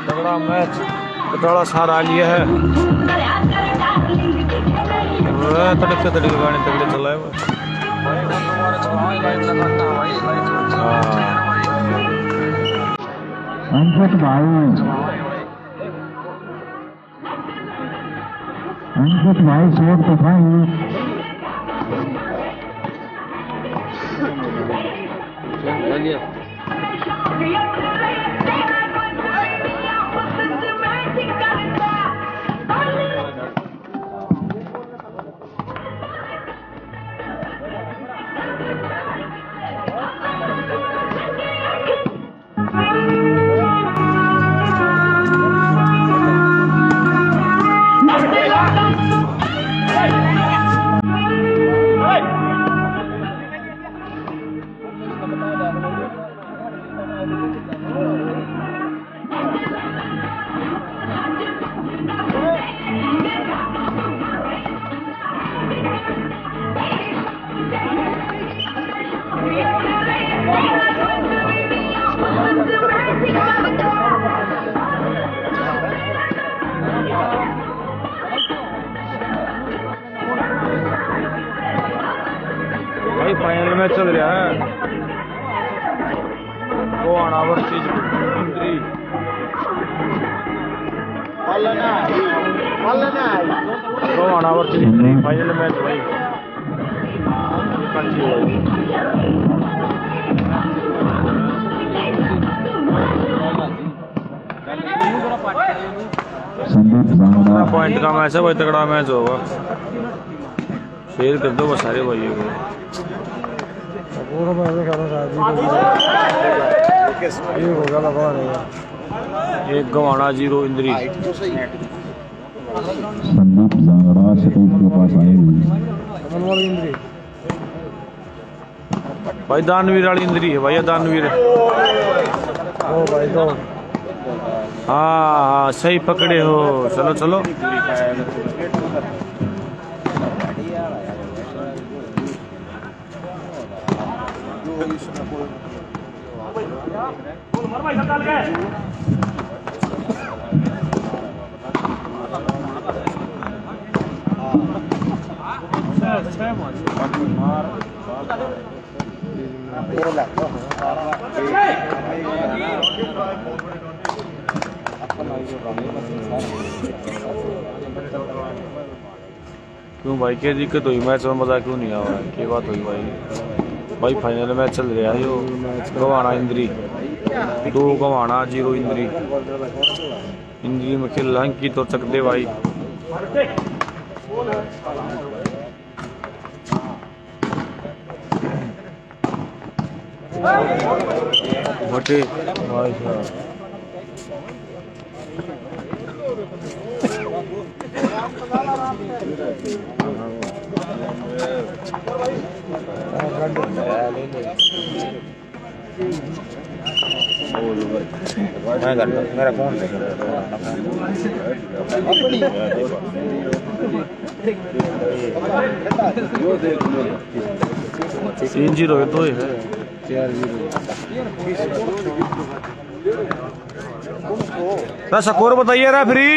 तगड़ा मैच बटाला सारा लिया है। तड़के तड़के गाने तगड़े चलाए अंकित भाई शोर तो था ही। भाई फाइनल में चल रहा है वो आना वर्सेस इंद्री। वो आना वर्सेस इंद्री फाइनल मैच भाई। पॉइंट का मैच है भाई, तगड़ा मैच होगा। शेयर कर दो बस सारे भाइयों को। एक गवाना 0 इंद्री। संदीप जांगड़ा स्टेज के पास आए भाई दानवीर वाली इंद्री है भैया, दानवीर। हाँ सही पकड़े हो। चलो चलो क्यों भाई, क्या दिक्कत हुई मैच में? मजा क्यों नहीं आवा? क्या बात हुई भाई? भाई फाइनल मैच चल रहा है यो। गवाना इंद्री 2 गवाना 0 इंद्री। इंद्री में खेल की तो चक दे भाई। भटे भाई मेरा कौन 3-0 है तो है 4-0। स्कोर बताइए रा फ्री।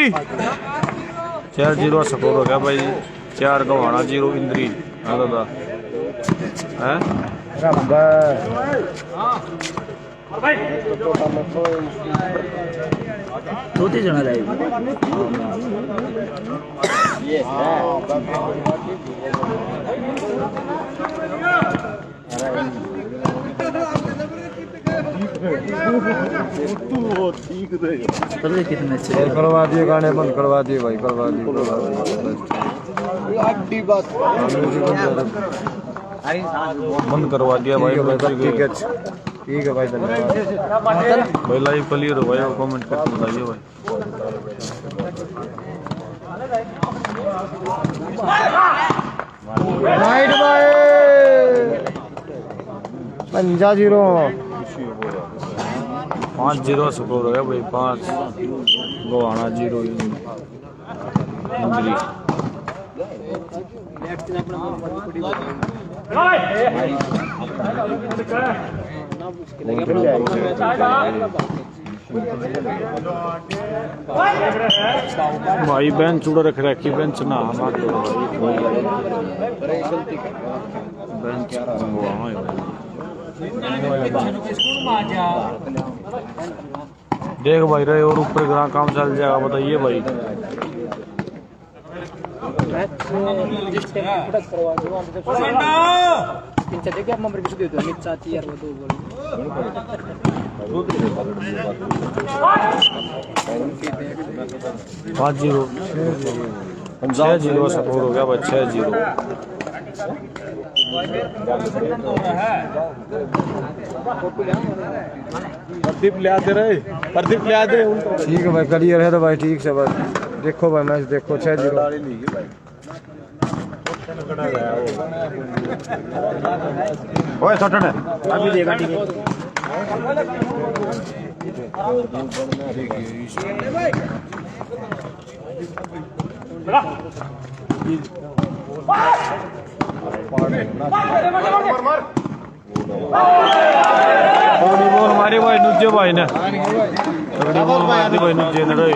4-0 स्कोर हो गया भाई। 4 गवाना 0 इंद्री। हाँ दादा है दो-तीन जना जाएगी। कितने करवा दिए गाने बंद करवा दिए भाई, करवा दिए बंद करवा दिया भाई। ठीक है भाई, धन्यवाद भाई। लाइव क्लियर हो भाई, कमेंट करके बताइए भाई। राइट भाई 5-0 5-0 स्कोर हो गया भाई। 5 गवाना 0 इंद्री। भाई बेंच चूड़ा रख रखी बेंच ना मार दो बेंच देख भाई रहे और ऊपर ग्रां काम चल जाएगा बताइए भाई देखिए आप नंबर किसी देते हो मिट चाहती यार वो तो बोल 5-0 6-0 स्कोर हो गया भाई 6-0 प्रदीप ले आते रहे ठीक है भाई क्लियर है तो भाई ठीक से बस देखो भाई मैच देखो 6-0 ओए सटन अभी देगा ठीक है 'थोड़ी बॉल मारी भाई नुज्जे भाई ने 'थोड़ी बॉल मारी भाई नुज्जे ने रे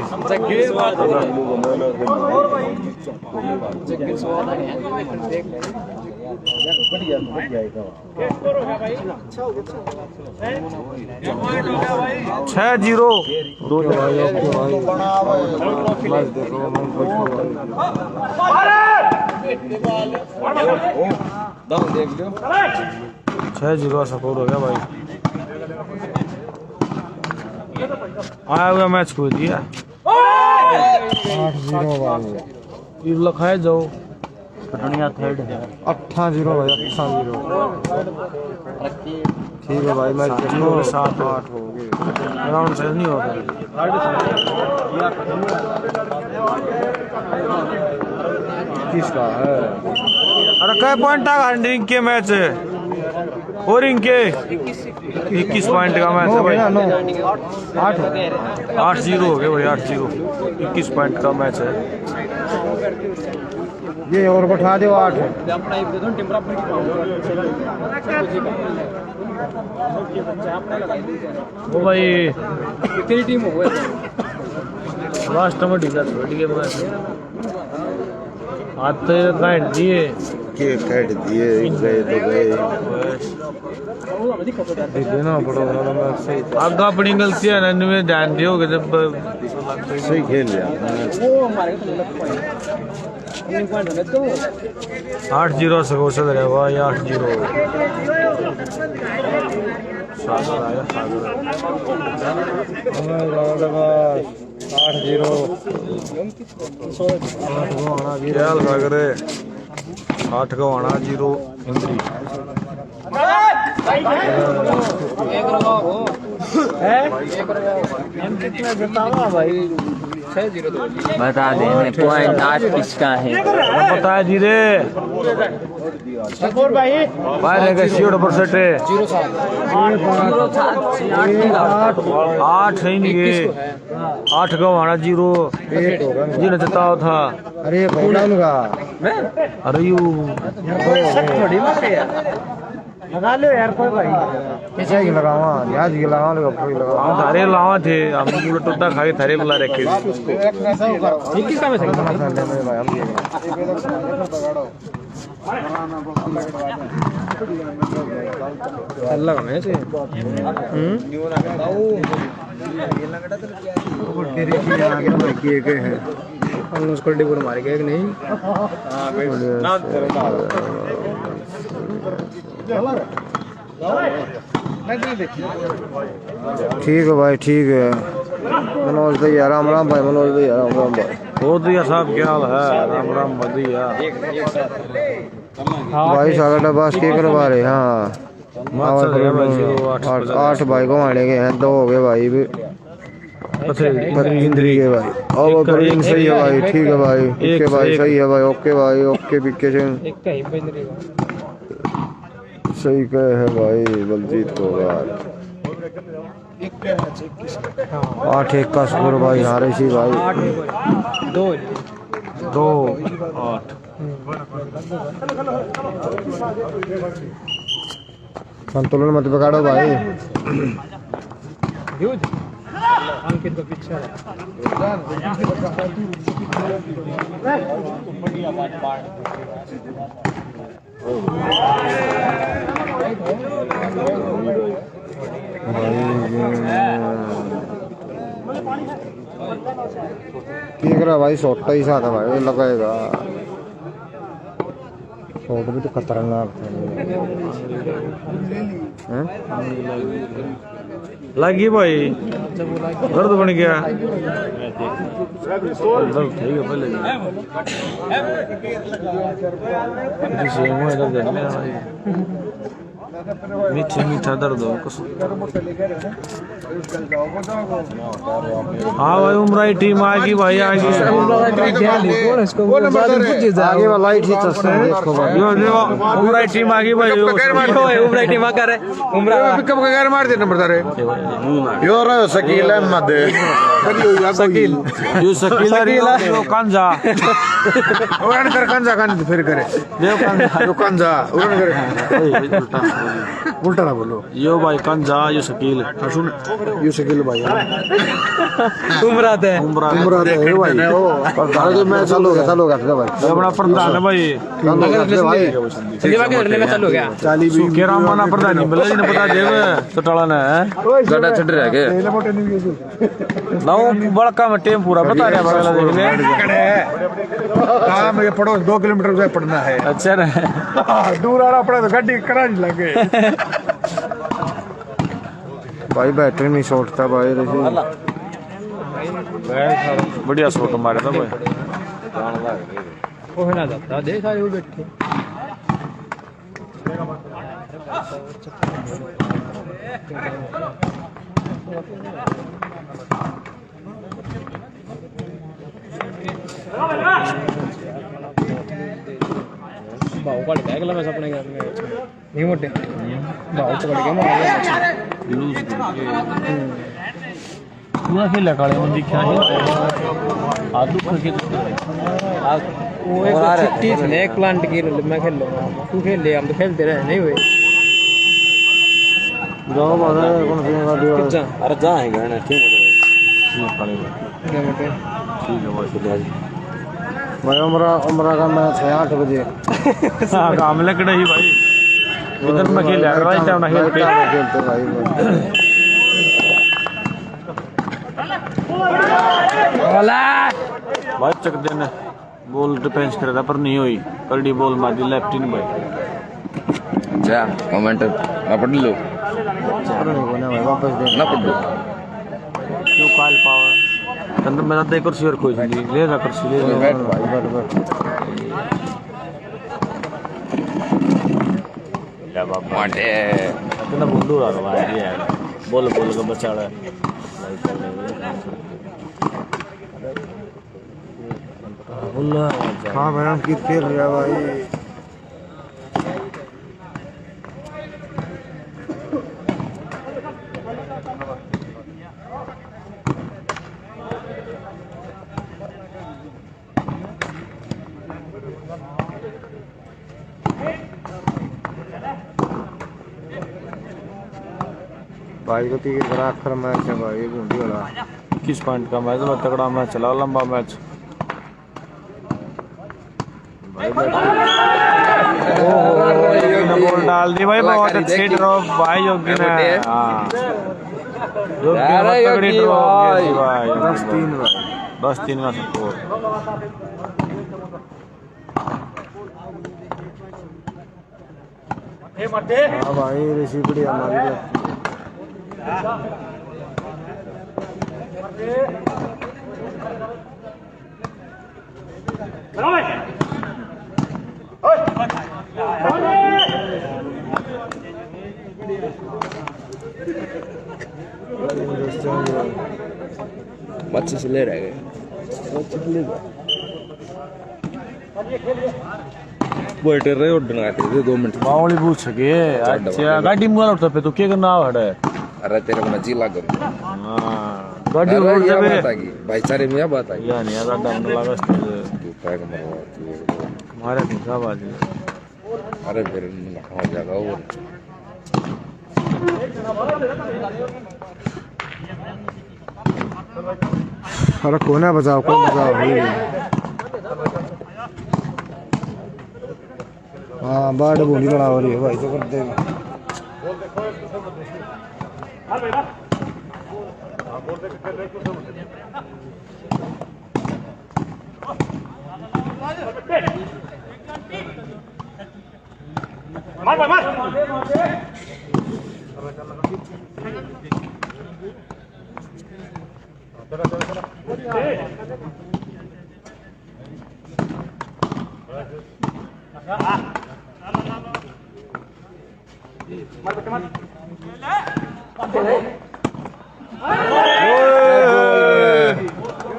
छह 0 दो भाई मैच देखो देख लो 6-0 स्कोर हो गया भाई आया हुआ मैच को दिया 8-0 भाई ये लखाए जाओ 8-0 भाई 8-0 ठीक है भाई मैच देखो 7-8 हो गए ग्राउंड से नहीं होगा किसका है अरे कै पॉइंट का रिंग के मैच है और रिंग के 21 पॉइंट का मैच है भाई 8-0 हो गया भाई 8-0 21 पॉइंट का मैच है ये और बैठा दो 8 वो भाई कितनी टीम हो गई लास्ट में ढीला छोड़ दिए मैच आते काट दिए के काट दिए गए तो गए देना पड़ेगा ना मैच सही आगा अपनी गलती है ना इनमें ध्यान दियोगे जब सही खेल लिया वो हमारे को पॉइंट होने तो 8-0 से हो चल रहा है भाई 8-0 सागर आया सागर 8-0 क्या सागर 8 का आना 0 इंद्री बता दें पॉइंट 8 किसका है पता है जी रे भाई रहेगा शीट पर सेट है 8 है नहीं 8 का आना 0 जी ने जताओ था अरे भैया उनका अरे यू लगा लो यार कोई भाई कैसे की लगावा याद की लगावा लो कोई लगावा हम थारे लावा थे हम पूरा टोटा खा के थारे बुला रखे थे ठीक किसका में सही भाई हम अल्लाह का मैच है तेरे की आगे भाई किए गए हैं हम उसको डिबोर मार गए कि नहीं हां भाई ना ठीक है भाई ठीक है मनोज भैया राम राम भाई मनोज भैया राम राम भाई बहुत ही साहब क्या हाल है राम राम बढ़िया भाई सागर डब्बा के करवा रहे हाँ 8 भाई को मारे गए हैं 2 हो गए भाई भी इंद्री के भाई और प्रवीण सही है भाई ठीक है भाई ओके भाई सही है भाई ओके भाई ओके बीके सिंह सही कहे है भाई बलजीत को यार 8-1 का स्कोर भाई हारे सी भाई 2-8 संतुलन मत बिगाड़ो भाई अंकित का पीछे ठीक रहा भाई, छोटा ही साथ है भाई, लगाएगा शॉट भी तो खतरनाक है। लगी भाई, दर्द बन गया। दर्द ठीक है पहले मीठा मीठा दर्द हो कुछ। हाँ भाई, उमराई टीम आ गई भाई, आ गई। आगे वाला ही ठीक है, देखो भाई, यो देखो उमराई टीम आ गई भाई। उमरा टीम आ कर उमरा पिकअप का गैर मार दे नंबर तारे यो रहा शकील अहमद शकील यो शकील यो कंजा उड़न कर कंजा कान फिर करे देव कंजा यो कंजा उड़न करे उल्टा ना बोलो। यो भाई कंजा, यो शकील सुन, यो शकील भाई उमरा है उमरा उमरा है भाई। और धारे मैं चालू हो गया भाई, ये अपना प्रधान है भाई। भाई संदीप के लड़ने में चालू हो गया। चाली भी सुखे रामाना प्रधान मिला जी ने पता देव सटाला ने गड्ढा छड़ रह गए लाओ बड़का में टेम पूरा बता रहा बगला देख ले। काम ये पड़ोस 2 किलोमीटर से पड़ना है। अच्छा ना, दूर आ रहा पड़ा तो गाड़ी करानी लगे भाई। बैटरी नहीं छोड़ता भाई, बढ़िया शॉट मारे था भाई। वो है ना जाता देख सारे वो बैठे भाव का लगा अगला मैच अपने घर में नहीं मोटे भाव तो लगे मार लूज पूरा खेला काले मंदी क्या है आदू करके वो एक छुट्टी थी एक प्लांट की मैं खेल लूंगा, तू खेल ले, हम तो खेलते रहे नहीं हुए। जाओ बाबा कौन सी गाड़ी कितना है? अरे जा है गाना ठीक है काले क्या मोटे ठीक है भाई। भाई उमरा का मैच है 8 बजे। हां काम लकड़े ही भाई, उधर में खेल रहा है टाइम ना खेलते भाई वाला भाई चक देने बॉल डिफेंस कर रहा पर नहीं हुई, कड़ी बॉल मार दी लेफ्ट इन भाई। जा कमेंट ना पढ़ लो भाई वापस दे ना पढ़ लो क्यों काल पावर अंदर मेरा देख कर शेयर कोई नहीं ले रहा कर ले ले बैठ भाई बैठ ले बाबा माटे कितना बुंडू रहा है ये बोल बोल का बचा रहा है। हाँ भाई हम कित खेल रहा भाई। भाई को तीर बड़ा आखिर मैच है भाई, बूंदी वाला 21 पॉइंट का मैच, बहुत तगड़ा मैच चला, लंबा मैच। बॉल डाल दी भाई, बहुत अच्छी ड्रॉप भाई योगी ने। हाँ योगी ने तगड़ी ड्रॉप की भाई। 10-3 भाई, 10-3 का स्कोर। हाँ भाई ऋषि बढ़िया हमारी बच्चे से ले रहे बैठे रहे उड़ना थे 2 मिनट बावली पूछ सके। अच्छा गाड़ी मुआल उठता पे तो क्या करना हड़ा है? अरे तेरे को नची ला करूं हाँ गाड़ी अरे उड़ ये जावे बात आ गई भाईचारे में, यह बात आ गई। या नहीं यार डंग लगा तू पैक मरवा हमारे नहीं का बाजी। अरे फिर हो जाएगा और अरे कोना बचाओ, कोई बचाओ भाई। हाँ बाढ़ बोली बड़ा हो रही है भाई, तो कर दे।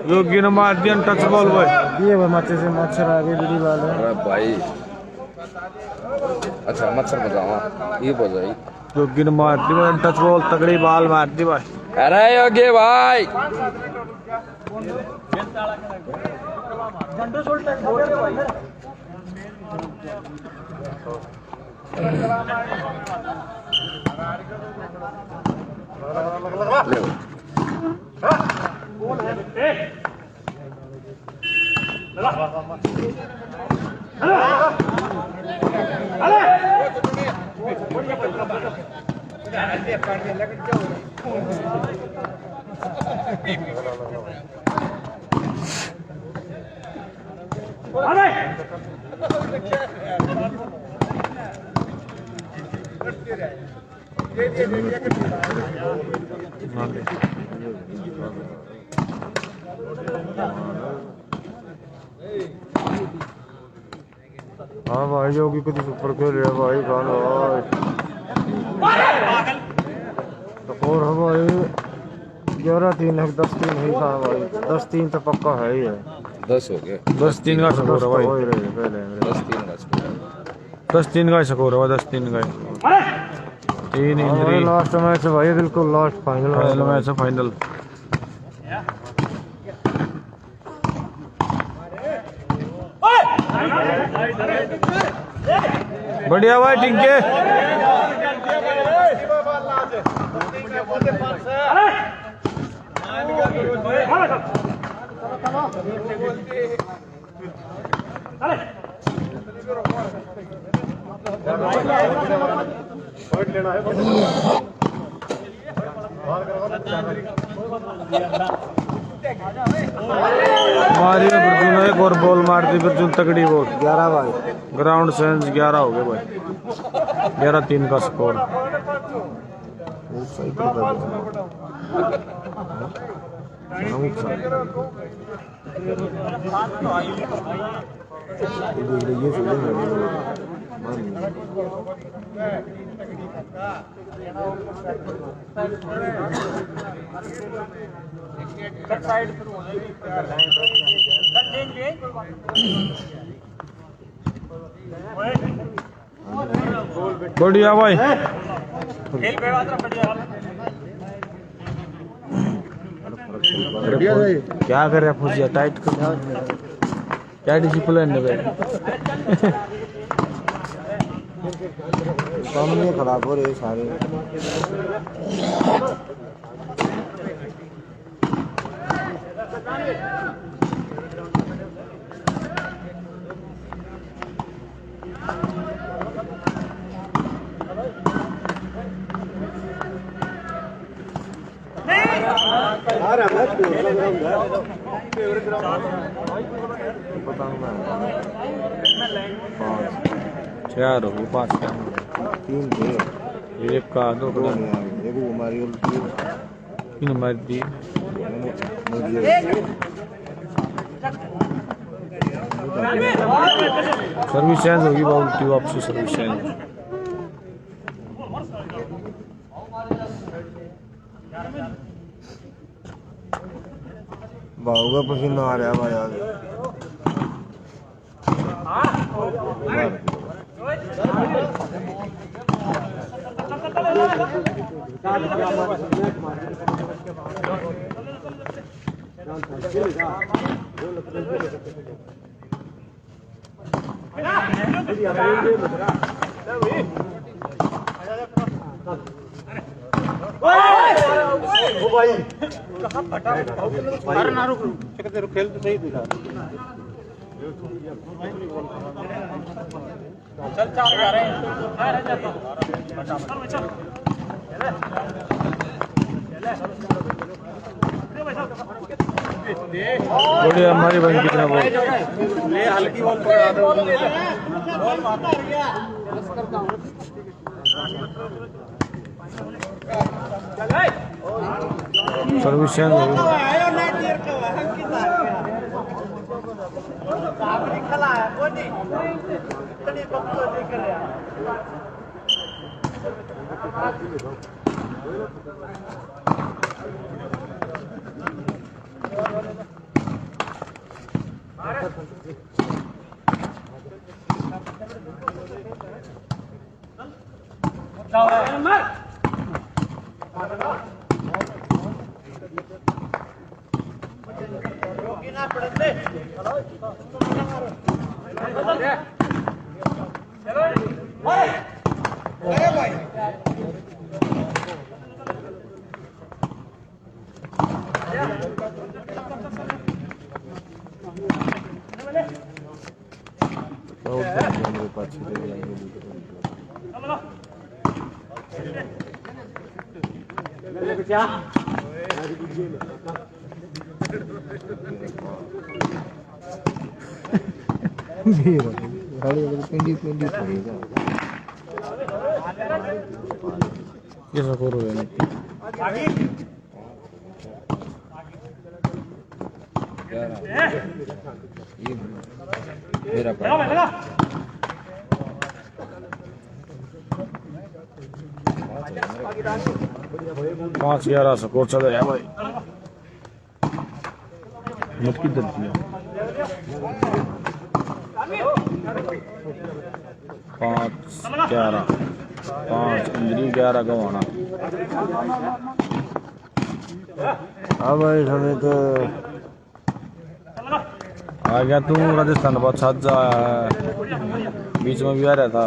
योगी ने मार दिया टच बॉल भाई। ये भाई मच्छर से मच्छर आ गए दीदी वाले। अरे भाई अच्छा मच्छर बजाओ ये बजाई। योगी ने मार दी भाई टच बॉल, तगड़ी बाल मार दी भाई। अरे योगी भाई हाँ भाई योगी कुछ ऊपर खेल रहा भाई, कौन भाई और है भाई 11-3 है, 10-3 ही था भाई, 10-3 तो पक्का है ही है। 10 हो गए। 10-3 का स्कोर है भाई। 10-3 का स्कोर है, 10-3 का 3 इंजरी। लास्ट मैच है भाई, बिल्कुल लास्ट फाइनल मैच है, फाइनल। बढ़िया भाई टिंके। मारी अर्जुन ने एक और बॉल मार दी, अर्जुन तगड़ी बॉल। 11 भाई ग्राउंड सेंस 11 हो गए भाई। 11-3 का स्कोर। बढ़िया भाई। क्या कर रहा फुजिया, टाइट कर, क्या डिसिप्लिन है भाई। सामने खराब हो रहे सारे। चार हो गए, 5 का 3 थे, एक का 2 का एक वो हमारी उल्टी 3 मार दी। सर्विस चेंज होगी, उल्टी वापसी सर्विस चेंज। भाव का पसीना आ रहा भाई आगे। अरे ना रुक रुक खेल तो सही दिखा चल चार जा रहे बढ़िया हमारी बहन कितना बोल ले हल्की बॉल पकड़ा दो सर्विस चेंज हो गई ये स्कोर हो गया ये मेरा पड़ा 5-11 स्कोर चल रहा है भाई मत किधर दिया 5-11 5 इंजरी 11 गवाना हाँ भाई हमें तो आ गया तू राजस्थान बहुत साजा बीच में भी आ रहा था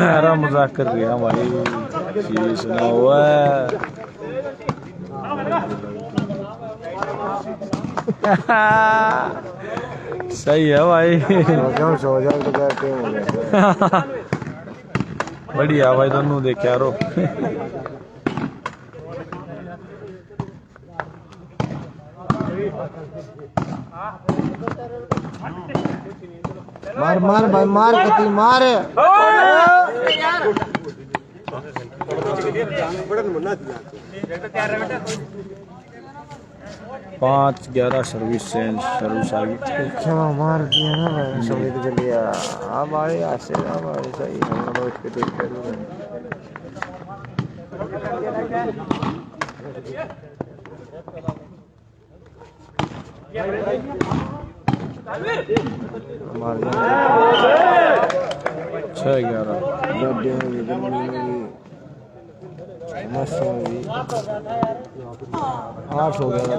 अरे मजाक कर गया भाई शीश ना हुआ सही है भाई सो जाओ तो क्या टीम हो गया बढ़िया भाई दोनों देख यारो मार मार भाई मार कति मार 5-11 सर्विस चेंज सर्विस आ गई अच्छा मार दिया ना भाई समीर के लिए हमारे आसे हमारे सही हम लोग इसके तो मार 6-11 मस्त होगी 8 हो गया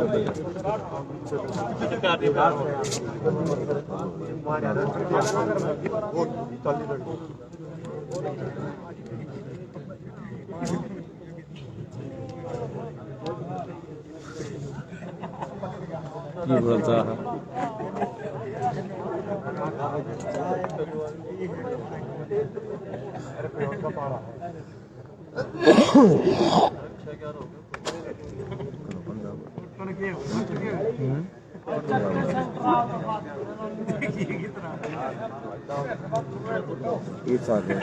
ये बोलता है इस आगे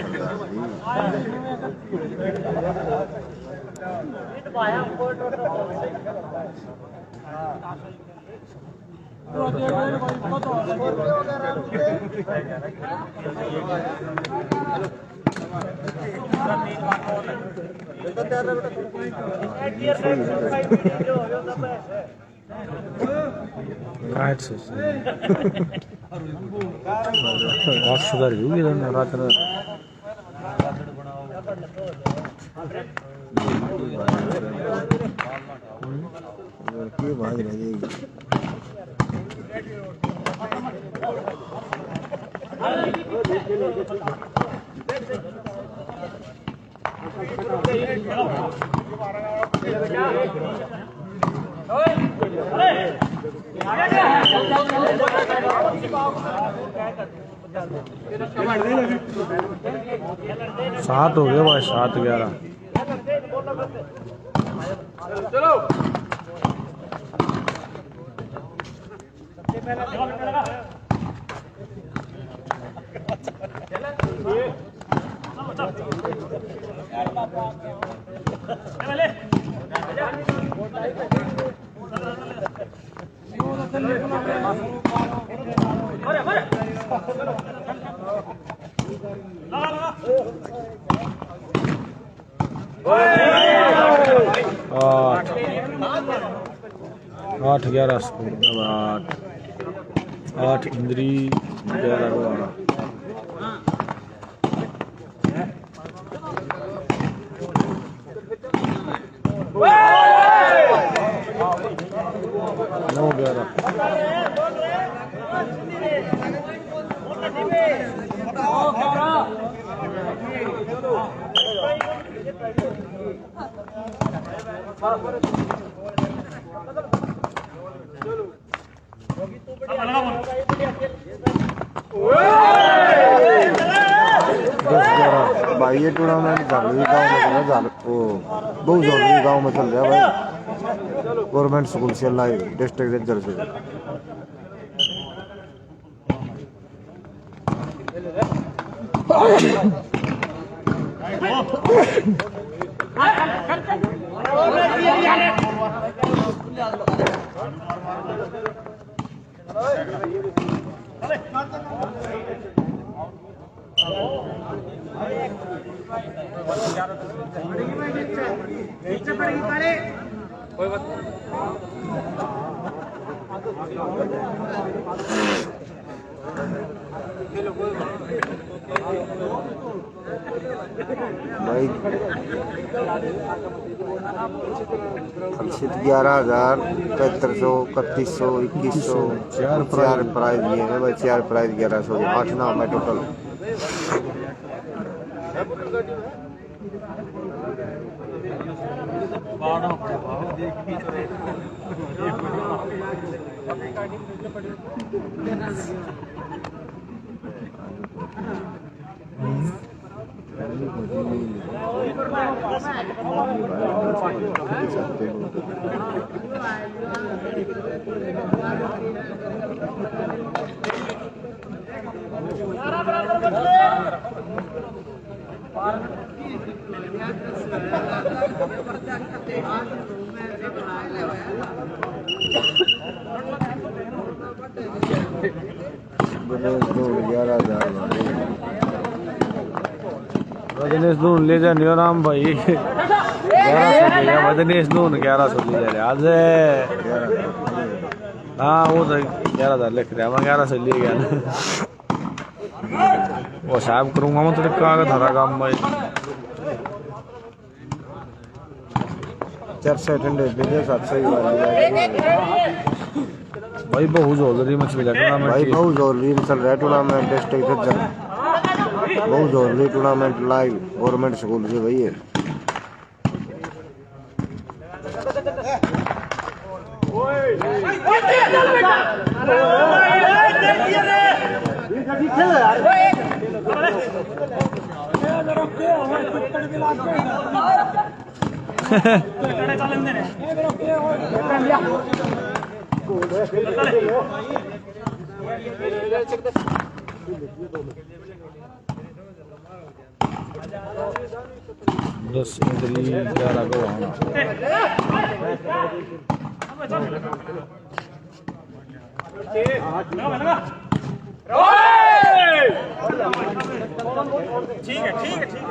काट से बहुत सुधार हुई है रात में की भाग रही सात हो गए भाई 7-11 8-11 स्कोर 8 इंद्री 11 गोवाना नौ 10-11 भाई ये टूर्नामेंट झालवी गाँव में चल रहा है भाई गवर्नमेंट स्कूल से लाइव डिस्ट्रिक्ट रेंजर से भाई 11,000 7500 3100 2100 चार प्राइज दिए हैं भाई 4 प्राइज 1100 8 नाम है टोटल वजनेश दून ले जा नाम भाई 1100 वजनेश दून 1100 ले जा आज हाँ वो तो 11,000 लिख रहा मैं 1100 ले गया वो साहब करूँगा मैं तो कागज धरा काम भाई 400 अटेंडेंस 700 भाई बहु जोलरी मछली लगना भाई बहुत जोलरी चल रहा है टूर्नामेंट डिस्ट्रिक्ट बहुत jewellery tournament live government school से भाई है दस इंद्री 11 गवाना ठीक है ठीक है ठीक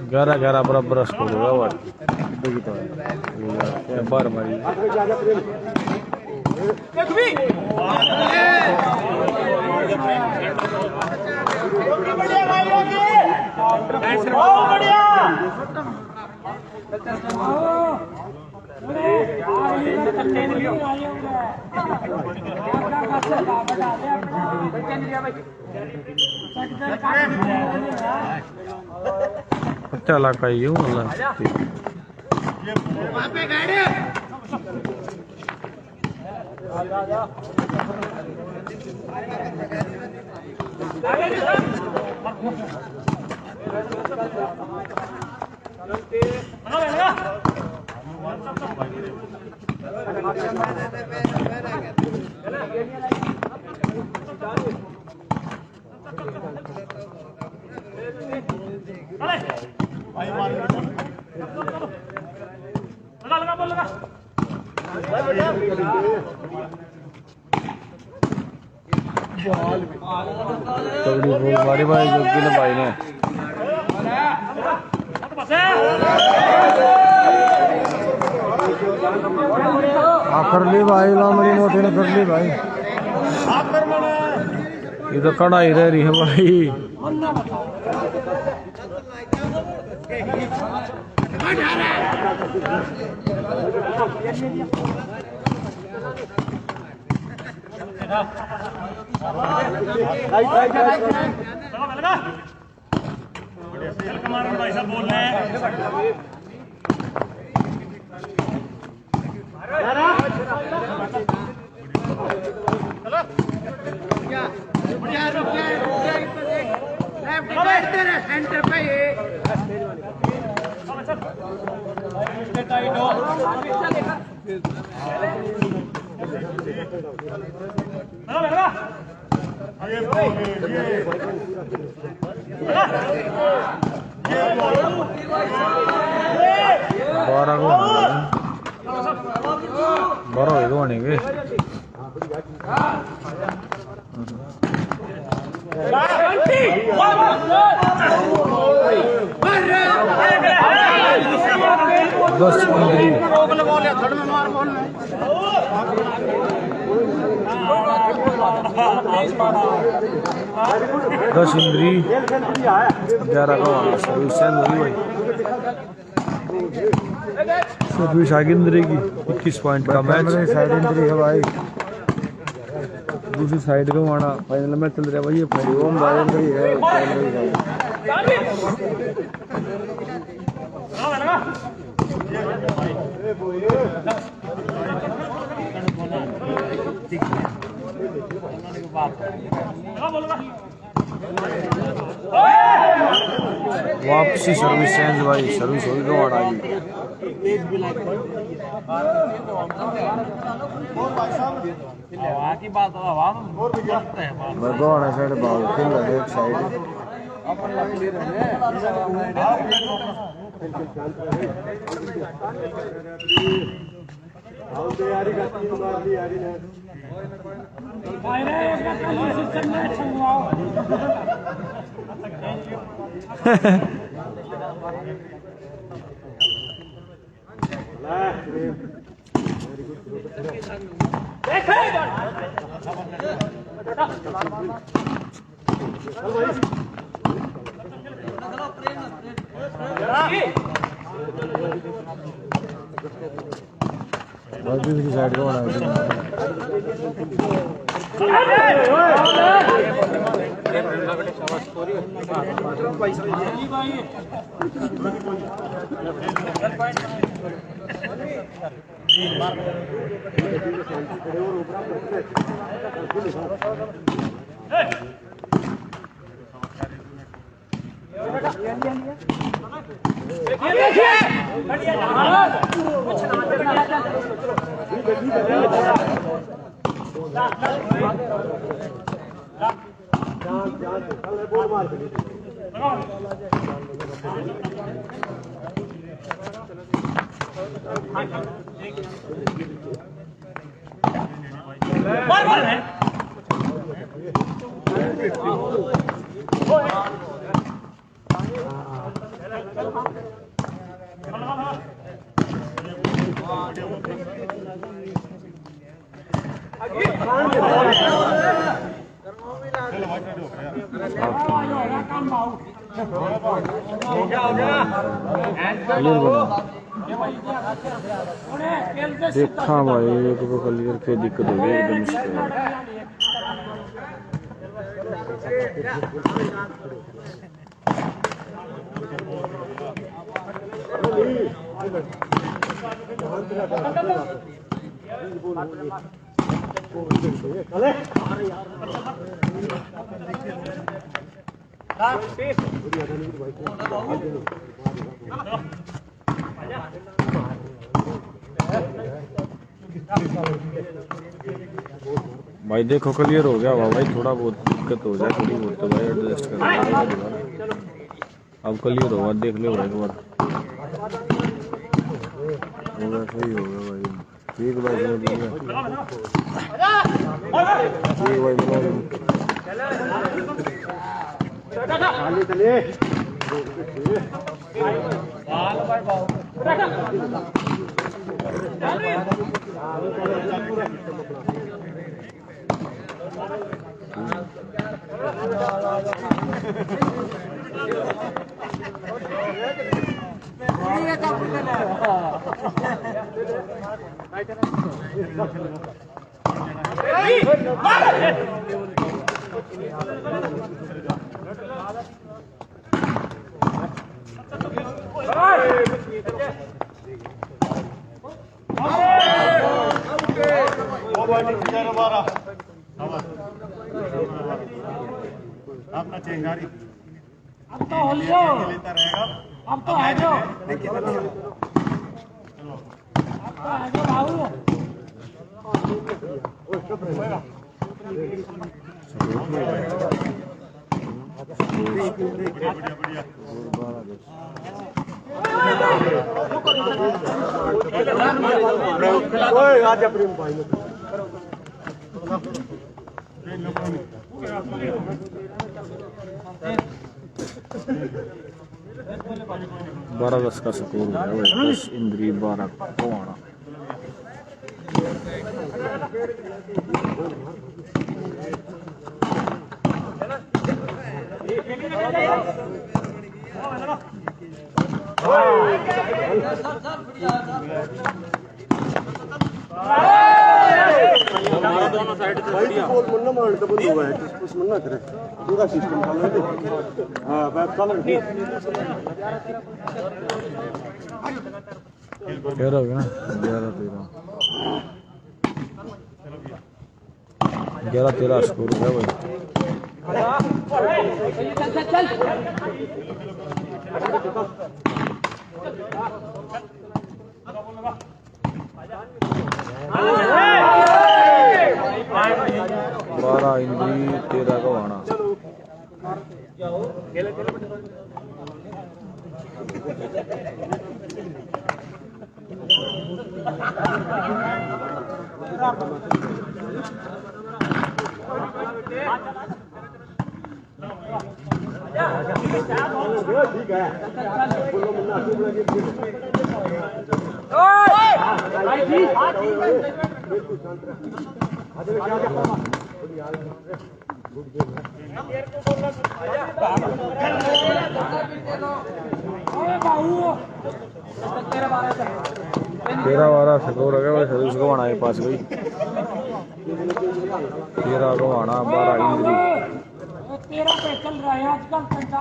ग्यारह 11 बराबर स्कोर होगा वो बार मारी चला का यूं अल्लाह तगड़ी बॉल मारी भाई जोगी ने भाई ने कर ली भाई लामड़ी मोटी ने कर ली भाई ये तो कढ़ाई रह रही है भाई भाई साहब बोल रहे हैं सेंटर पे बारह को 12 हो गए दस इंद्री दस इंद्री 11 का सर्विस भाई सर्विस आगे इंद्री की 21 पॉइंट का मैच साइड इंद्री है भाई दूसरी साइड का वाना फाइनल में चल रहा भाई ये ओम भाई इंद्री है वापसी सर्विस चेंज भाई सर्विस होगी तो वाना की बात भगवान साइड बॉल खेल रहे हैं साइड दूसरी साइड को देखा भाई एक को क्लियर के दिक्कत हो गई एकदम मुश्किल भाई देखो क्लियर हो गया हुआ भाई थोड़ा बहुत दिक्कत हो जाए थोड़ी बहुत तो भाई एडजस्ट कर लेंगे अब क्लियर होगा देख लो भाई एक बार होगा सही होगा भाई ठीक भाई ठीक अपना चेंगारी अब तो होलियो लेता रहेगा अब तो है जो बाबू आज अपने भाई बारह 10 का स्कोर हो गया 10 इंद्री 12 कोवाना दोनों साइड से बढ़िया मुन्ना मार तो बंद हुआ है कुछ मुन्ना करे पूरा सिस्टम फॉलो दे हां बैक कलर क्या हो गया 11 13 स्कोर हो गया भाई 12 इंद्री 13 का वाना ठीक है तेरह 12 स्कोर हो गया भाई उसको बनाए पास भाई 13 गवाना 12 इंद्री। 13 पे चल रहा है आजकल 95।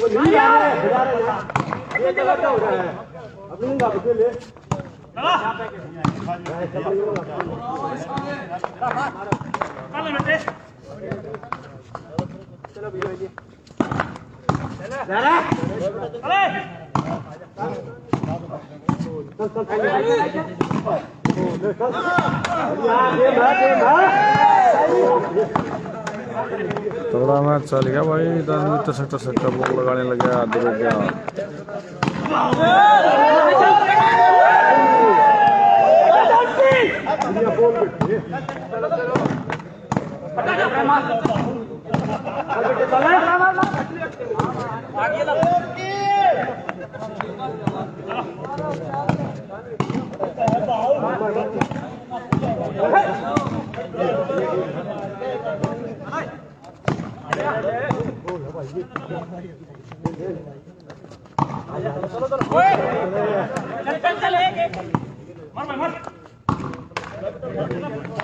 वो नहीं आ रहा है, खिला रहे हैं। ये जगह क्या हो रहा है? अपनी नहीं गाड़ी पे ले। चलो भैया जी। तगड़ा मैच चल गया भाई। टसक का बॉल लगाने लगे आधे रुक गया।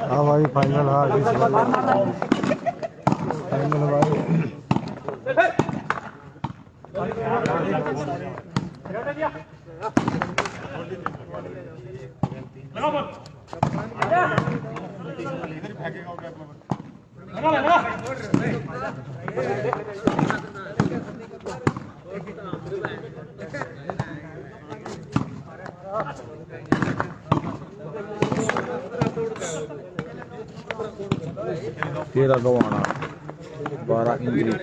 हाँ भाई फाइनल। हाँ फाइनल भाई। तेरह गवाना 12 इंद्री।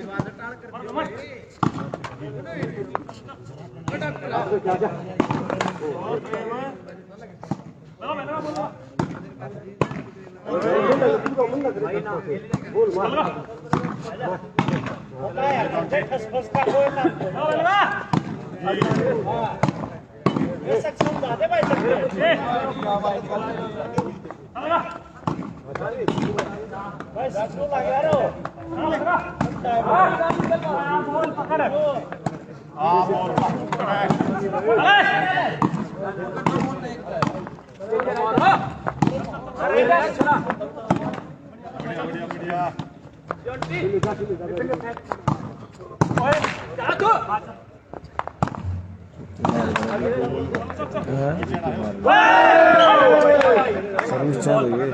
सर्विस चल रही है।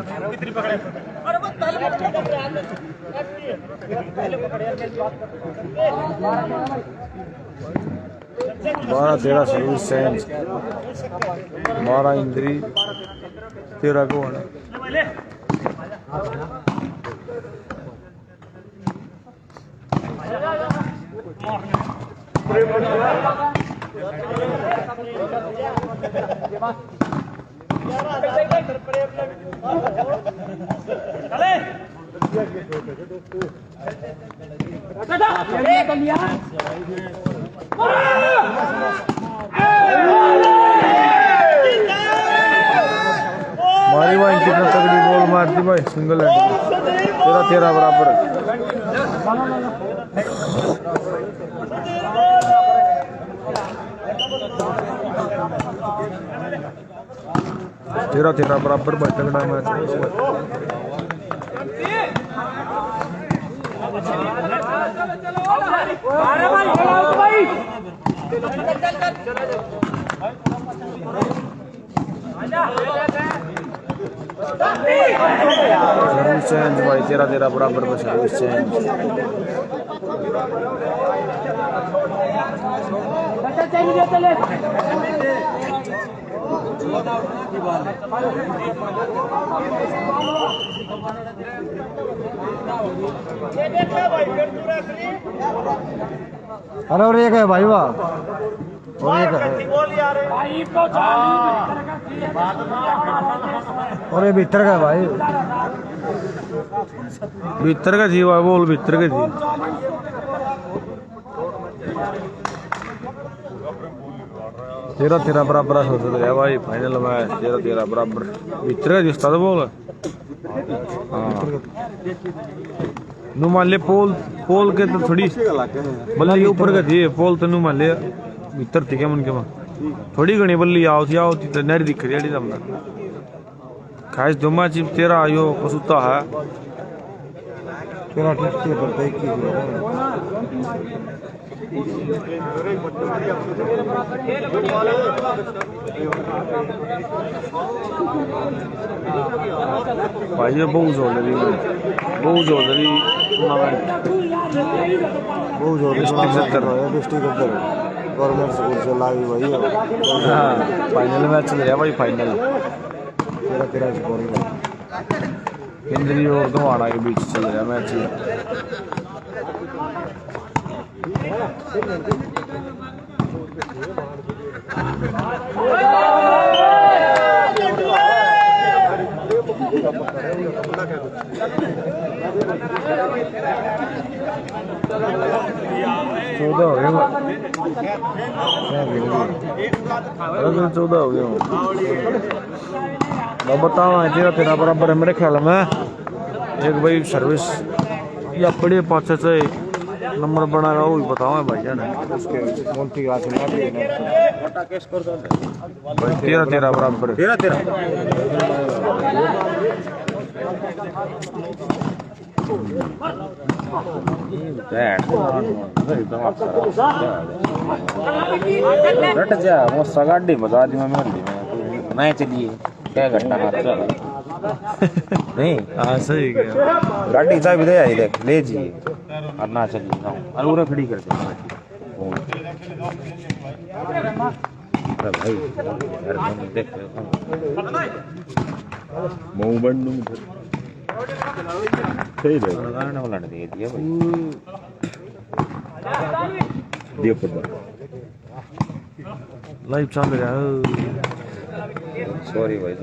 12-13 सर्विस चेंज 12 इंद्री 13 गवाना। मारी भाई कितना तगड़ी बॉल मारती भाई। सिंगल हैंड 13-13 बराबर। 13-13 बराबर भाई। तगड़ा मैच। सर्विस चेंज भाई 13-13 बराबर में सर्विस चेंज। अरे और एक है भाई वाह, और एक है, भाई तो 40 का और ये भीतर का है भाई। भीतर का थी भाई, बोल भीतर का थी। तेरा तेरा बराबर सोच रहा भाई, फाइनल में तेरा तेरा बराबर भीतर का जिसता तो बोल। हाँ नु मान ले पोल पोल के तो थोड़ी बल्ली के ऊपर का थी, पोल तो नु मान ले भीतर थी क्या मन के थोड़ी घनी बल्ली आओ थी तो नर दिख रही है तमने खास जुम्मा चिप तेरा आयो कसुता है तेरा ठीक से पड़ता है कि भाई ये बहुत जोर लगी टूर्नामेंट बहुत जोर डिस्ट्रिक्ट उधर गवर्नमेंट स्कूल से लाई वही है। हाँ फाइनल मैच चल रहा भाई, फाइनल तेरा तेरा स्कोर इंद्री और धवाना के बीच चल रहा मैच। चौदह हो गया, 14 हो गया। मैं बताऊँ तेरा तेरा बराबर है मेरे ख्याल में। एक भाई सर्विस या बड़े पाँच से नंबर बनाएगा वो भी बताओ भाई जान। तेरा तेरा बराबर, तेरा तेरा रट जा वो सगाड़ी बता दी मैं नहीं चलिए क्या घटना नहीं। हाँ सही है, गाड़ी चाबी दे आई देख ले जी और ना चलिए ना और पूरा खड़ी कर दे भाई यार हम देख मऊ बंडू सही है लगाने वाला दे दिया भाई दियो पड़ लाइव चल रहा है। सॉरी भाई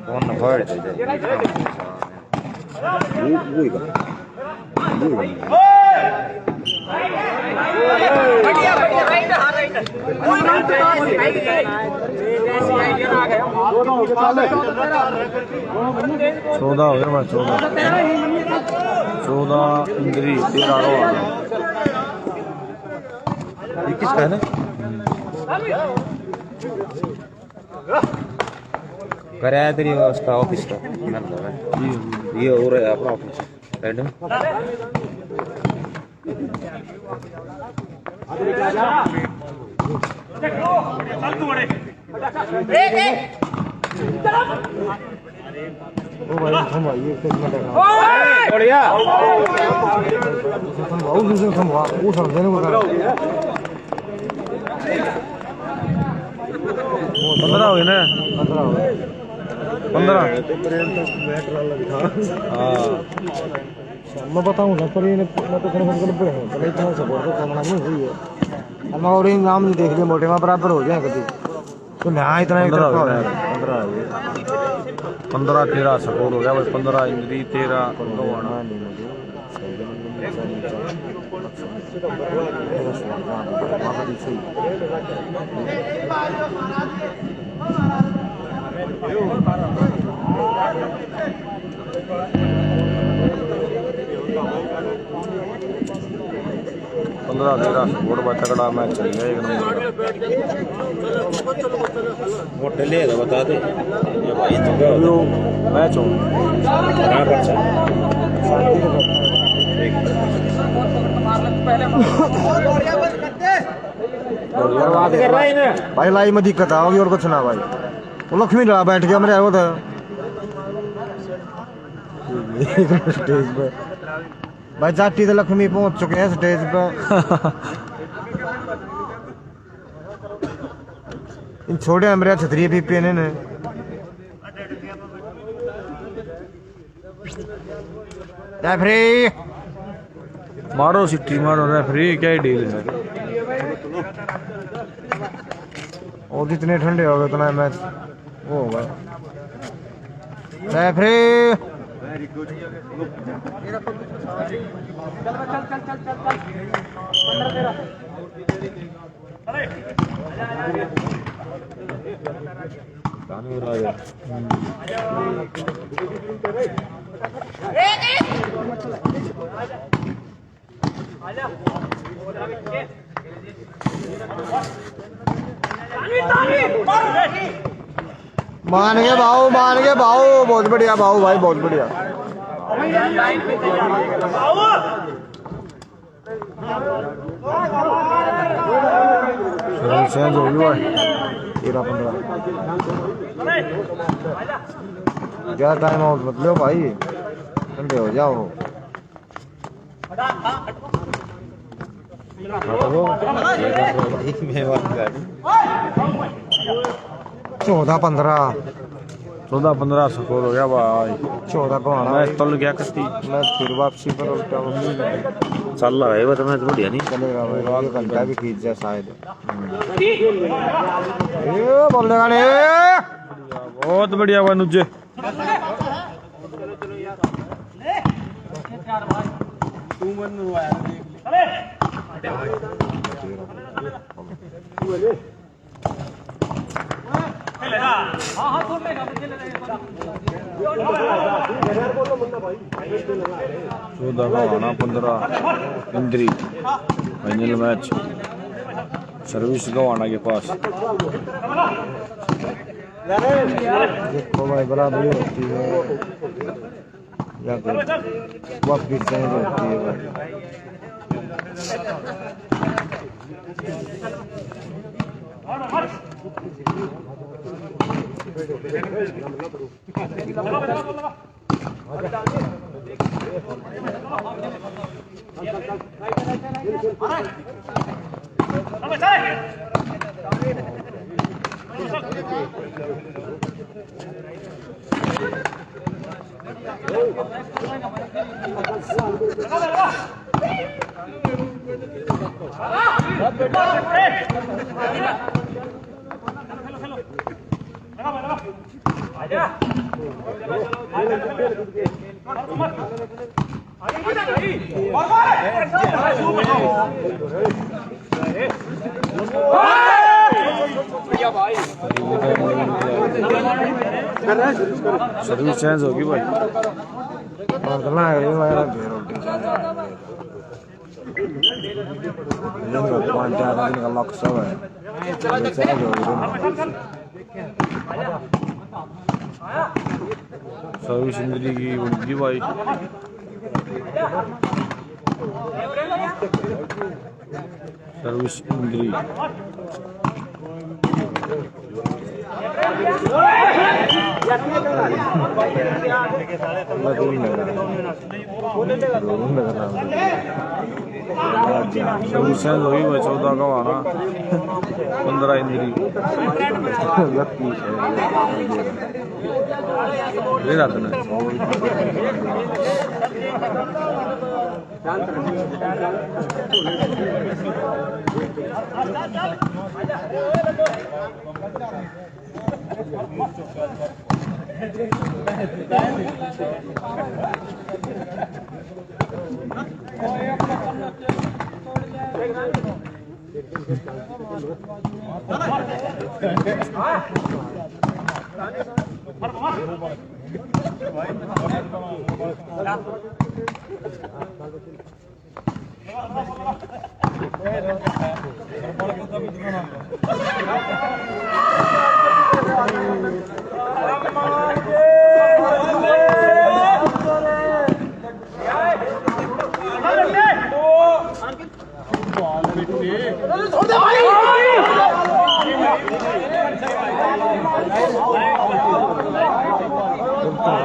कौन ना भाड़ दे चौदह हो गया भाई, 14 इंद्री 13 किसका है ना कराया तेरी उसका ऑफिस का ये हो रहा है अपना ऑफिस साइड में ओ भाई थम भाई एक मिनट बढ़िया थम भाई दूसरे थम भाई वो सब देने को 15 हो गए ना, 15 हाँ मैं बताऊं ना पर ये मैं तो कहीं पर पे हूं पर इतना सपोर्ट तो कमना नहीं हुई है। हम और नाम नहीं देख लिए मोटे में बराबर हो जाए कभी तो यहाँ इतना 15 13 सपोर्ट हो गया भाई, 15 इंद्री 13 धवाना। पंद्रह 13 सपोर्ट भाई, तगड़ा मैच चल गया एक नंबर। मोटे ले बता दे ये भाई तो मैच हो कहाँ पर चल भाई लाई में दिक्कत आओगी और कुछ ना भाई। वो लक्ष्मी डरा बैठ गया मेरे वो था स्टेज पे भाई। जाटी तो लक्ष्मी पहुंच चुके हैं स्टेज पे। इन छोटे मेरे छतरी भी पहने ने। रेफरी मारो सिटी मारो रेफरी, क्या ही डील है। और जितने ठंडे हो गए उतना मैच वो होगा। रेफरी मान गए भाऊ, मान गए भाऊ। बहुत बढ़िया भाऊ भाई, बहुत बढ़िया। चेंज हो गया 13-15। क्या टाइम आउट मत लो भाई, ठंडे हो जाओ। 14-15 स्कोर हो गया भाई। 14 को आना मैच तल गया कत्ती। मैं फिर वापसी पर उल्टा चल रहा है वो तो मैच बढ़िया नहीं चलेगा भाई। एक घंटा भी खींच जाए शायद। ये बोलेगा ने बहुत बढ़िया हुआ नुजे। चौदह का आना 15 इंद्री फाइनल मैच सर्विस गवाना के पास। देखो भाई बराबरी होती है या वापस चेंज होती है भाई। सर्विस चेंज होगी भाई। सर्विस इंद्री की उनकी भाई। सर्विस इंद्री सर्विस चेंज होगी भाई। 14 का आना 15 इंद्री ले जाते ना। छोड़ दे भाई।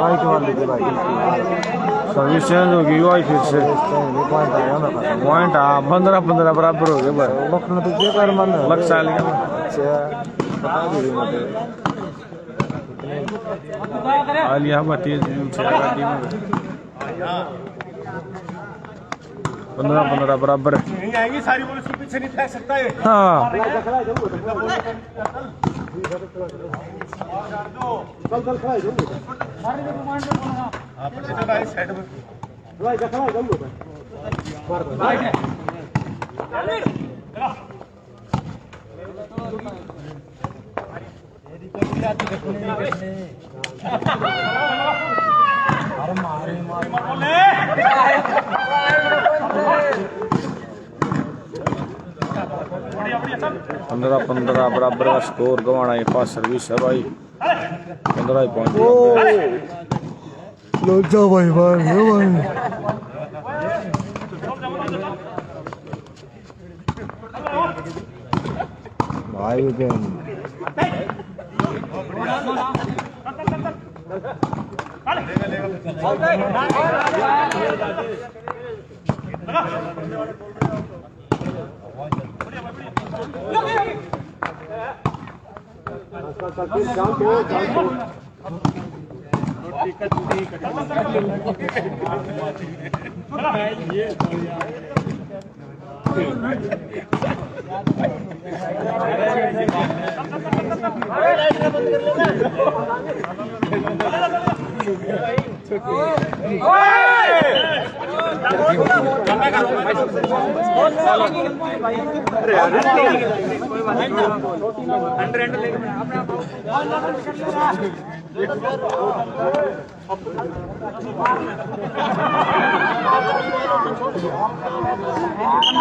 भाई के वाले के भाई सर्विस चेंज होगी भाई फिर से पॉइंट आया ना पॉइंट 15-15 बराबर हो गए भाई लखनऊ तो क्या कर मन लग साल का अच्छा बता दीजिए मुझे आलिया भट्टी गाड़ी में 15-15 बराबर नहीं आएंगी सारी बोल उसके पीछे नहीं फेंक सकता है हाँ चल चल खड़ा है जल्दी हां पर से भाई साइड में भाई खड़ा है जल्दी मार दो अरे मारे मार 15-15 बराबर का स्कोर गवाना है पास सर्विस है भाई 15 पॉइंट लो जाओ भाई भाई भाई बहन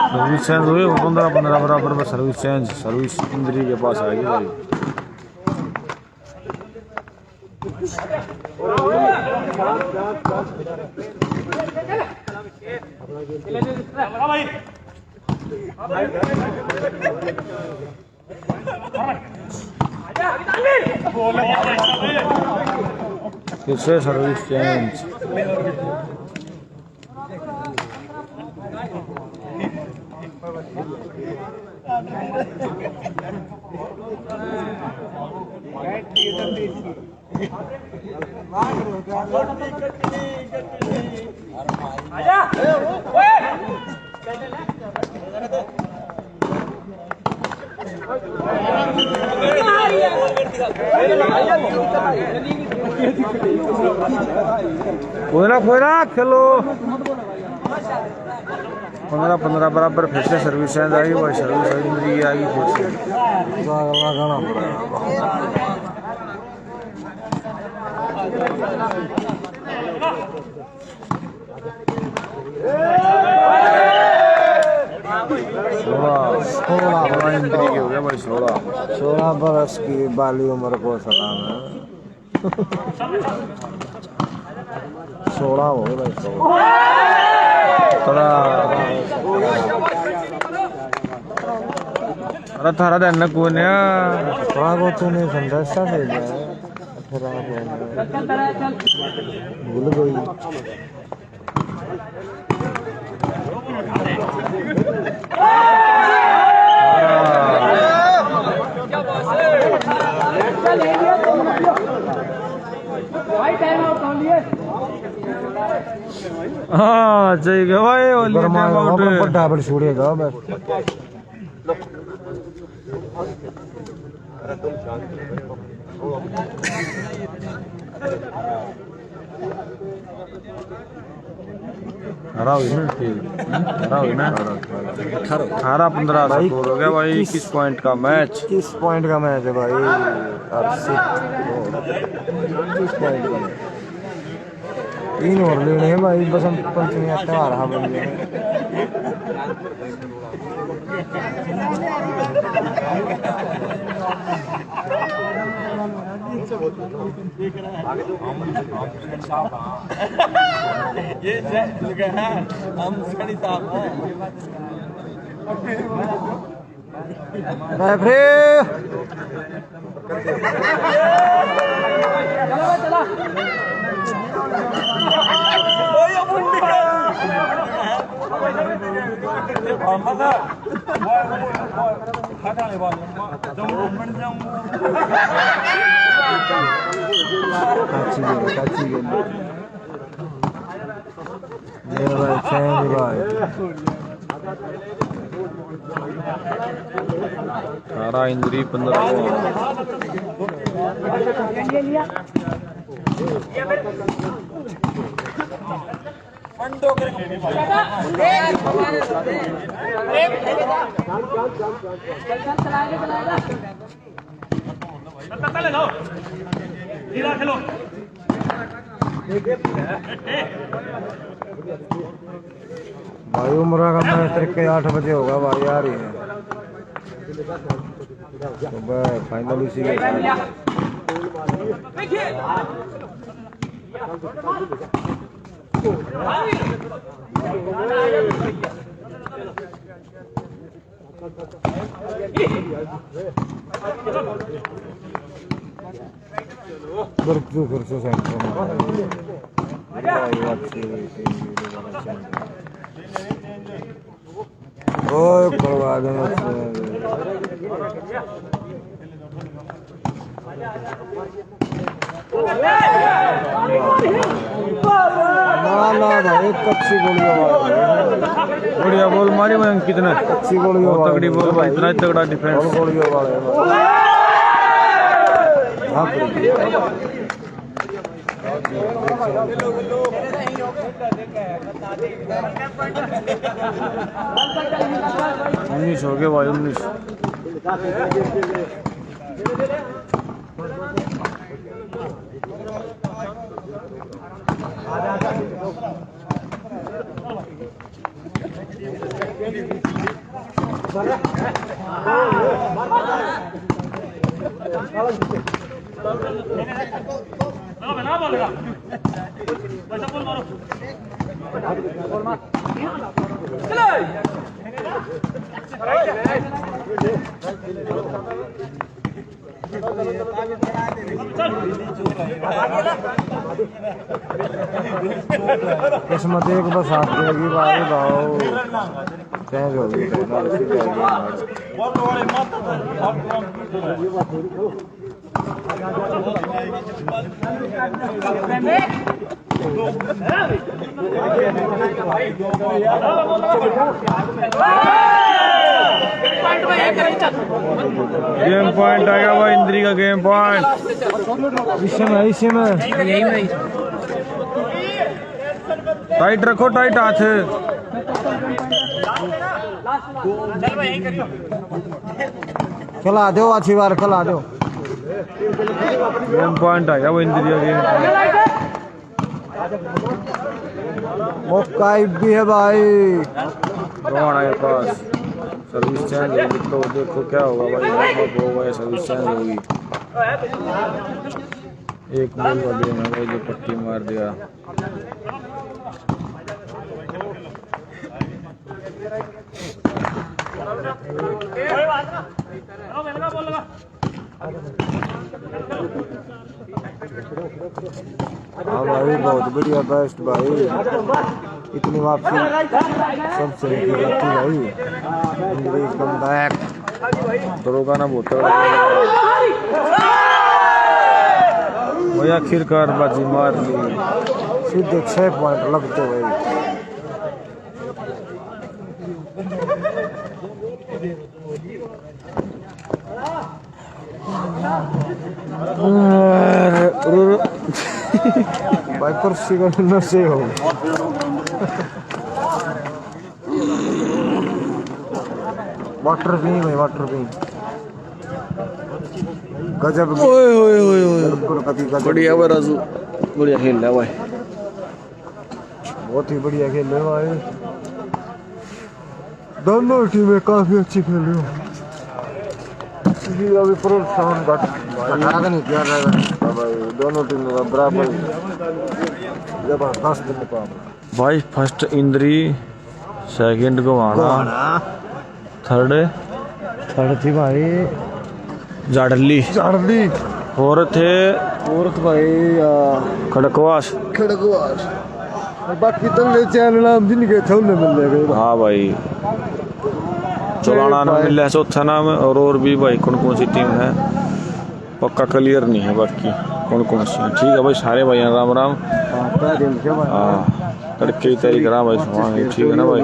सर्विस चेंज हुई 15-15 बराबर में सर्विस चेंज सर्विस इंद्री के पास आएगी भाई फिर से सर्विस चेंज कोई ना खेलो 15-15 बराबर फिर से सर्विस चेंज आई भाई सर्विस इंद्री आई फिर से लगाना पड़ेगा सोलह इंद्री के हो गया भाई 16 बरस की बाली उम्र को सलाम है 16 हो गए भाई 16 थोड़ा अरे थारा दिन को ने थोड़ा को तूने संदेशा भेजा है भूल गई हाँ सही है भाई बड़ा बड़ छोड़ेगा बस हरा हुई ना हरा हुई ना 18-15 स्कोर हो गया भाई 21 पॉइंट का मैच 21 पॉइंट का मैच है भाई 21 पॉइंट का 3 और लेने हैं भाई बसंत पंचमी त्योहार हाँ बन गए काची गेली ये भाई चेंज भाई 18 इंद्री 15 भाई उम्र का मैच तरीके 8 बजे होगा भाई यार ही है तो फाइनल इसी के फिर से सेंटर ओए करवा दे ना भाई कच्ची गोली बढ़िया बॉल मारी मैं कितना कच्ची गोली तगड़ी बॉल भाई इतना तगड़ा डिफेंस गोली उन्नीस हो गया भाई 19 किस्मत एक बस हाथ देगी भाई भाव चेंज हो गई गेम पॉइंट आएगा भाई इंद्री का गेम पॉइंट इसी में टाइट रखो टाइट हाथ खिला दो अच्छी बार खिला दो गेम पॉइंट आएगा वो इंद्री का गेम पॉइंट मौका भी है भाई रवाना के पास सर्विस चेंज होगी तो देखो क्या होगा भाई होगा सर्विस चेंज होगी एक बॉल का गेम है भाई जो पट्टी मार दिया हाँ भाई बहुत बढ़िया बेस्ट भाई इतनी वापसी सबसे भाई इंग्लिश कम बैक दरोगा ना बहुत भाई आखिरकार बाजी मार ली सीधे 6 पॉइंट लगते भाई भाई कुर्सी का नशे हो वाटर पी भाई वाटर पी गजब बढ़िया भाई राजू बढ़िया खेल रहा भाई बहुत ही बढ़िया खेल रहे भाई दोनों टीमें काफी अच्छी खेल रही हो अभी प्रोत्साहन नहीं किया रहेगा भाई दोनों टीमों का बराबर जबरदस्त मुकाबला भाई फर्स्ट इंद्री सेकंड गवाना थर्ड थी भाई जाडली चार्ली फोर्थ थे गोरख भाई खड़कवास। खड़गवास बाकी तगड़े चैनल जिनके थे उन्हें मिल जाएगा। हाँ भाई चौलाना में मिल रहा है चौथा नाम है, और भी भाई कौन कौन सी टीम है पक्का क्लियर नहीं है, बाकी कौन कौन सी है। ठीक है भाई सारे भाई राम राम। हाँ तड़के की तैयारी करा भाई सुबह, ठीक है ना भाई।